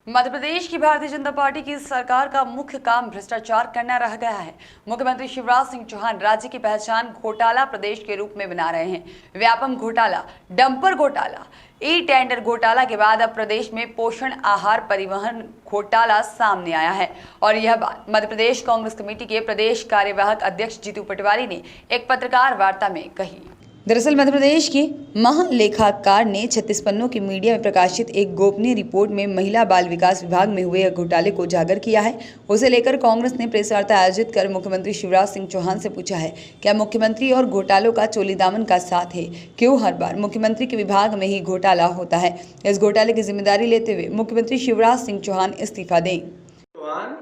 मध्य प्रदेश की भारतीय जनता पार्टी की सरकार का मुख्य काम भ्रष्टाचार करना रह गया है। मुख्यमंत्री शिवराज सिंह चौहान राज्य की पहचान घोटाला प्रदेश के रूप में बना रहे हैं। व्यापम घोटाला, डंपर घोटाला, ई टेंडर घोटाला के बाद अब प्रदेश में पोषण आहार परिवहन घोटाला सामने आया है। और यह बात मध्य प्रदेश कांग्रेस कमेटी के प्रदेश कार्यवाहक अध्यक्ष जीतू पटवारी ने एक पत्रकार वार्ता में कही। दरअसल मध्य प्रदेश के महालेखाकार ने 36 पन्नों की मीडिया में प्रकाशित एक गोपनीय रिपोर्ट में महिला बाल विकास विभाग में हुए घोटाले को उजागर किया है। उसे लेकर कांग्रेस ने प्रेस वार्ता आयोजित कर मुख्यमंत्री शिवराज सिंह चौहान से पूछा है, क्या मुख्यमंत्री और घोटालों का चोली दामन का साथ है? क्यों हर बार मुख्यमंत्री के विभाग में ही घोटाला होता है? इस घोटाले की जिम्मेदारी लेते हुए मुख्यमंत्री शिवराज सिंह चौहान इस्तीफा दें। चौहान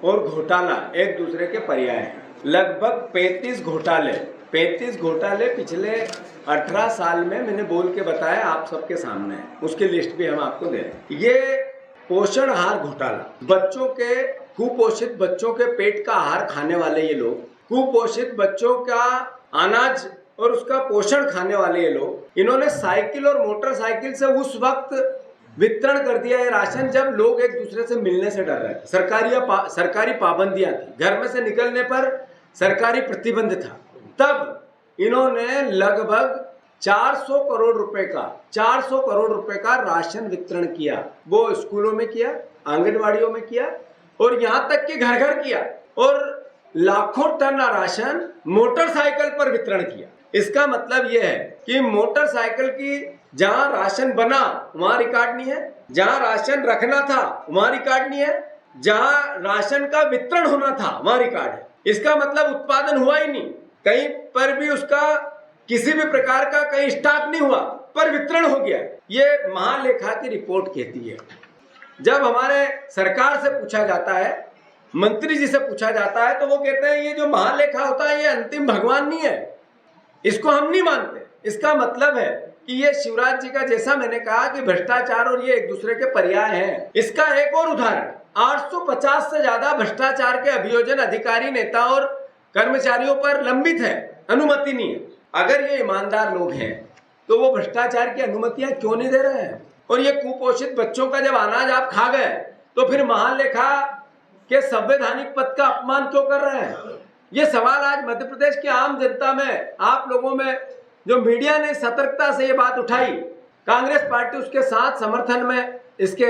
और घोटाला एक दूसरे के पर्याय हैं। लगभग 35 घोटाले पिछले 18 साल में मैंने बोल के बताया, आप सबके सामने है। उसकी लिस्ट भी हम आपको दे रहे हैं। ये पोषण आहार घोटाला, बच्चों के कुपोषित बच्चों के पेट का आहार खाने वाले ये लोग, कुपोषित बच्चों का अनाज और उसका पोषण खाने वाले ये लोग, इन्होंने साइकिल और मोटरसाइकिल से उस वक्त वितरण कर दिया है राशन जब लोग एक दूसरे से मिलने से डर रहे थे। सरकारी पाबंदियां थी, घर में से निकलने पर सरकारी प्रतिबंध था। तब इन्होंने लगभग 400 करोड़ रुपए का राशन वितरण किया। वो स्कूलों में किया, आंगनवाड़ियों में किया और यहाँ तक कि घर घर किया, और लाखों टन राशन मोटरसाइकिल पर वितरण किया। इसका मतलब यह है कि मोटरसाइकिल की जहां राशन बना वहां रिकॉर्ड नहीं है, जहां राशन रखना था वहां रिकॉर्ड नहीं है, जहां राशन का वितरण होना था वहां रिकॉर्ड है। इसका मतलब उत्पादन हुआ ही नहीं, कहीं पर भी उसका किसी भी प्रकार का कहीं स्टॉक नहीं हुआ, पर वितरण हो गया। ये महालेखा की रिपोर्ट कहती है। जब हमारे सरकार से पूछा जाता है, मंत्री जी से पूछा जाता है, तो वो कहते हैं ये जो महालेखा होता है ये अंतिम भगवान नहीं है, इसको हम नहीं मानते। इसका मतलब है कि ये शिवराज जी का, जैसा मैंने कहा कि भ्रष्टाचार और ये एक दूसरे के पर्याय हैं। इसका एक और उदाहरण, 850 से ज्यादा भ्रष्टाचार के अभियोजन अधिकारी, नेता और कर्मचारियों पर लंबित है, अनुमति नहीं है। अगर ये ईमानदार लोग हैं तो वो भ्रष्टाचार की अनुमतियां क्यों नहीं दे रहे हैं? और ये कुपोषित बच्चों का जब अनाज आप खा गए तो फिर महालेखा के संवैधानिक पद का अपमान क्यों कर रहे हैं? ये सवाल आज मध्य प्रदेश की आम जनता में, आप लोगों में, जो मीडिया ने सतर्कता से ये बात उठाई, कांग्रेस पार्टी उसके साथ समर्थन में इसके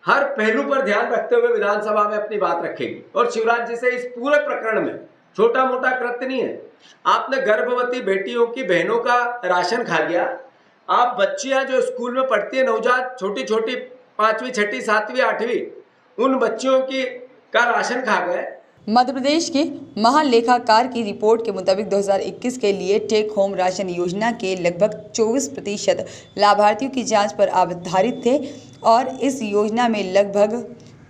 हर पहलू पर ध्यान रखते हुए विधानसभा में अपनी बात रखेगी। और शिवराज जी से इस पूरे प्रकरण में छोटा मोटा कृत्य नहीं है। आपने गर्भवती बेटियों की बहनों का राशन खा लिया। आप बच्चियां जो स्कूल में पढ़ती है, नवजात छोटी 5वीं 6वीं 7वीं 8वीं, उन बच्चियों की का राशन खा गए। मध्य प्रदेश के महालेखाकार की रिपोर्ट के मुताबिक 2021 के लिए टेक होम राशन योजना के लगभग 24% लाभार्थियों की जांच पर आधारित थे और इस योजना में लगभग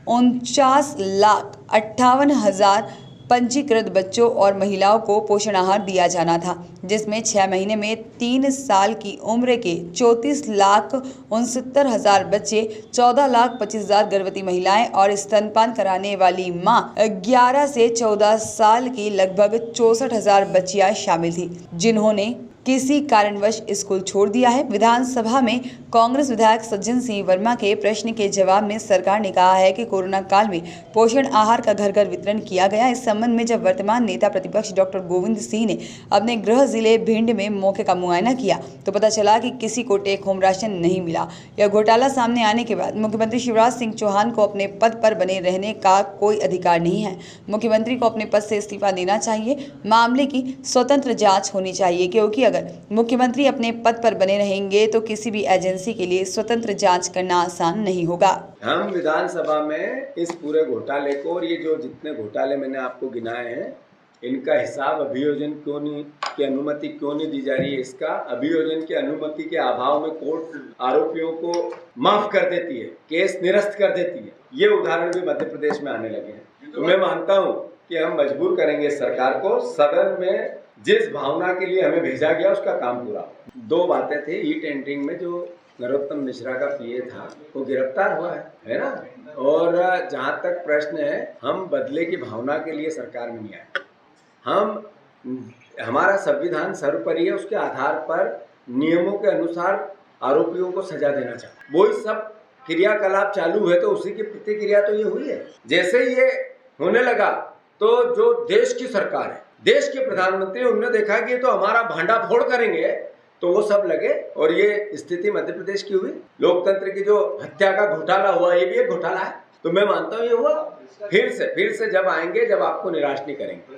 49,58,000 पंजीकृत बच्चों और महिलाओं को पोषण आहार दिया जाना था, जिसमें 6 महीने में 3 साल की उम्र के 34,69,000 बच्चे, 14,25,000 गर्भवती महिलाएं और स्तनपान कराने वाली मां 11 से 14 साल की लगभग 64,000 बच्चियां शामिल थी, जिन्होंने किसी कारणवश स्कूल छोड़ दिया है। विधानसभा में कांग्रेस विधायक सज्जन सिंह वर्मा के प्रश्न के जवाब में सरकार ने कहा है कि कोरोना काल में पोषण आहार का घर घर वितरण किया गया। इस संबंध में जब वर्तमान नेता प्रतिपक्ष डॉक्टर गोविंद सिंह ने अपने गृह जिले भिंड में मौके का मुआयना किया तो पता चला कि किसी को टेक होम राशन नहीं मिला। यह घोटाला सामने आने के बाद मुख्यमंत्री शिवराज सिंह चौहान को अपने पद पर बने रहने का कोई अधिकार नहीं है। मुख्यमंत्री को अपने पद से इस्तीफा देना चाहिए। मामले की स्वतंत्र जाँच होनी चाहिए, क्योंकि अगर मुख्यमंत्री अपने पद पर बने रहेंगे तो किसी भी एजेंसी के लिए स्वतंत्र जांच करना आसान नहीं होगा। हम विधानसभा में इस पूरे घोटाले को, और ये जो जितने घोटाले मैंने आपको गिनाए हैं, इनका हिसाब अभियोजन क्यों नहीं की अनुमति क्यों नहीं दी जा रही है, इसका अभियोजन की अनुमति के अभाव में कोर्ट आरोपियों को माफ कर देती है, केस निरस्त कर देती है। ये उदाहरण भी मध्य प्रदेश में आने लगे हैं। तो मैं मानता हूँ कि हम मजबूर करेंगे सरकार को, सदन में जिस भावना के लिए हमें भेजा गया उसका काम पूरा। 2 बातें थी। ई टेंडरिंग में जो नरोत्तम मिश्रा का पीए था वो गिरफ्तार हुआ है ना। और जहां तक प्रश्न है, हम बदले की भावना के लिए सरकार में नहीं आए। हमारा संविधान सर्वोपरि है, उसके आधार पर नियमों के अनुसार आरोपियों को सजा देना चाहिए। वही सब क्रियाकलाप चालू हुए तो उसी की प्रतिक्रिया तो ये हुई है। जैसे ही ये होने लगा तो जो देश की सरकार है, देश के प्रधानमंत्री, उन्होंने देखा कि ये तो हमारा भांडा फोड़ करेंगे, तो वो सब लगे और ये स्थिति मध्य प्रदेश की हुई। लोकतंत्र की जो हत्या का घोटाला हुआ, ये भी एक घोटाला है। तो मैं मानता हूँ ये हुआ। फिर से जब आएंगे, जब आपको निराश नहीं करेंगे।